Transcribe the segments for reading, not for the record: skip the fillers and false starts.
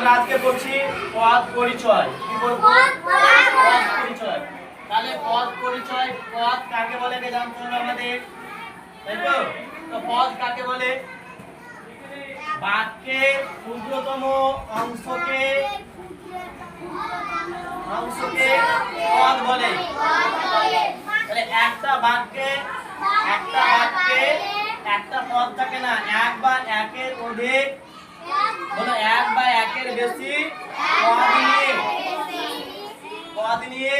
আমরা আজকে পড়ছি পদ পরিচয়। কি বলবো? পদ পরিচয়। তাহলে পদ পরিচয়, পদ কাকে বলে জানতে হবে আমাদের, তাই তো? তো পদ কাকে বলে? বাক্যের ক্ষুদ্রতম অংশকে পদ বলে। তাহলে একটা বাক্যে একটা পদ থাকে না, এক বা একের অধিক, বলো এক বা একের বেশি পদ নিয়ে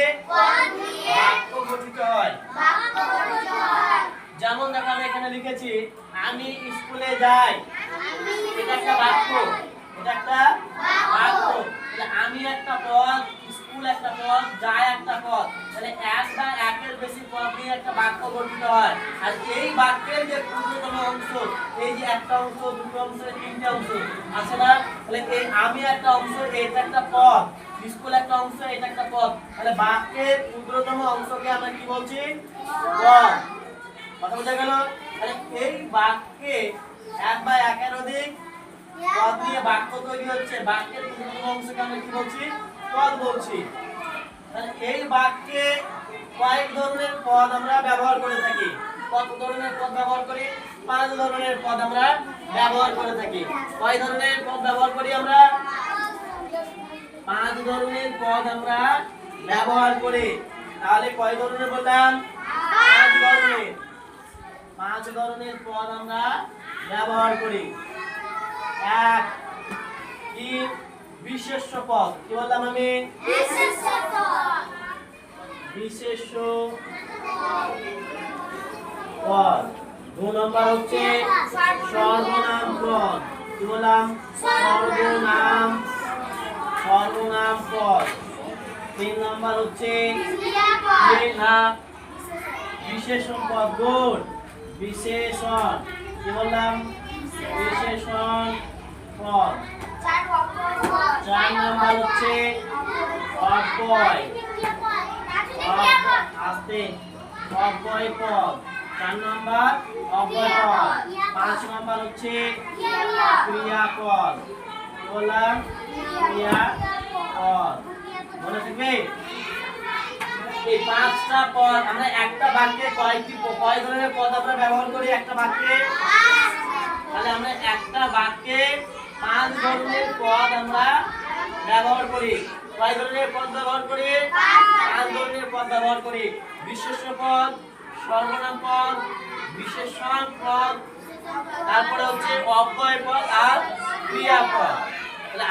বাক্য গঠিত হয়। যেমন দেখো আমি এখানে লিখেছি আমি স্কুলে যাই, এটা একটা বাক্য, আমি একটা পদ, স্কুল একটা পদ, যায় একটা পদ। তাহলে এক বা একের বেশি পদ নিয়ে একটা বাক্য গঠিত হয়। আর এই বাক্যের যে ক্ষুদ্রতম অংশ, এই যে একটা অংশ, দুটো অংশ, তিনটে অংশ আছে না, তাহলে এই আমি একটা অংশ, এটা একটা পদ, স্কুল একটা অংশ, এটা একটা পদ। তাহলে বাক্যের ক্ষুদ্রতম অংশকে আমরা কি বলছি? পদ। কথা বোঝা গেল? তাহলে এই বাক্যে এক বা একের অধিক পদ নিয়ে বাক্য তৈরি হচ্ছে, বাক্যের ক্ষুদ্রতম অংশকে আমরা কি বলছি? পদ বলছি। তাহলে এই বাক্যে কয়েক ধরনের পদ আমরা ব্যবহার করে থাকি। কত ধরনের পদ ব্যবহার করি? 5 ধরনের পদ আমরা ব্যবহার করে থাকি। কয় ধরনের পদ ব্যবহার করি আমরা? 5 ধরনের পদ আমরা ব্যবহার করি। তাহলে কয় ধরনের বললাম? 5 ধরনের। 5 ধরনের পদ আমরা ব্যবহার করি। এক, কি? বিশেষ্য পদ। কি বললাম আমি? বিশেষ্য পদ। 2 নম্বর হচ্ছে সর্বনাম পদ। কি বললাম? সর্বনাম পদ। 3 নম্বর হচ্ছে বিশেষণ পদ। গুণ বিশেষণ। কি বললাম? বিশেষণ পদ। 4 নম্বর হচ্ছে অব্যয়। অব্যয় পদ। 4 নম্বর অব্যয় পদ। 5 নম্বর হচ্ছে ক্রিয়াপদ। কি বললাম? ক্রিয়াপদ। মনে থাকবে? এই 5টা পদ আমরা একটা বাক্যে কয় ধরনের পদ আমরা ব্যবহার করি একটা বাক্যে? তাহলে আমরা একটা বাক্যে 5 ধরনের পদ আমরা ব্যবহার করি। কয় ধরনের পদ ব্যবহার করি? 5 ধরনের পদ ব্যবহার করি। বিশেষ্য পদ, সর্বনাম পদ, বিশেষণ পদ, তারপরে হচ্ছে অব্যয় পদ আর ক্রিয়াপদ। তাহলে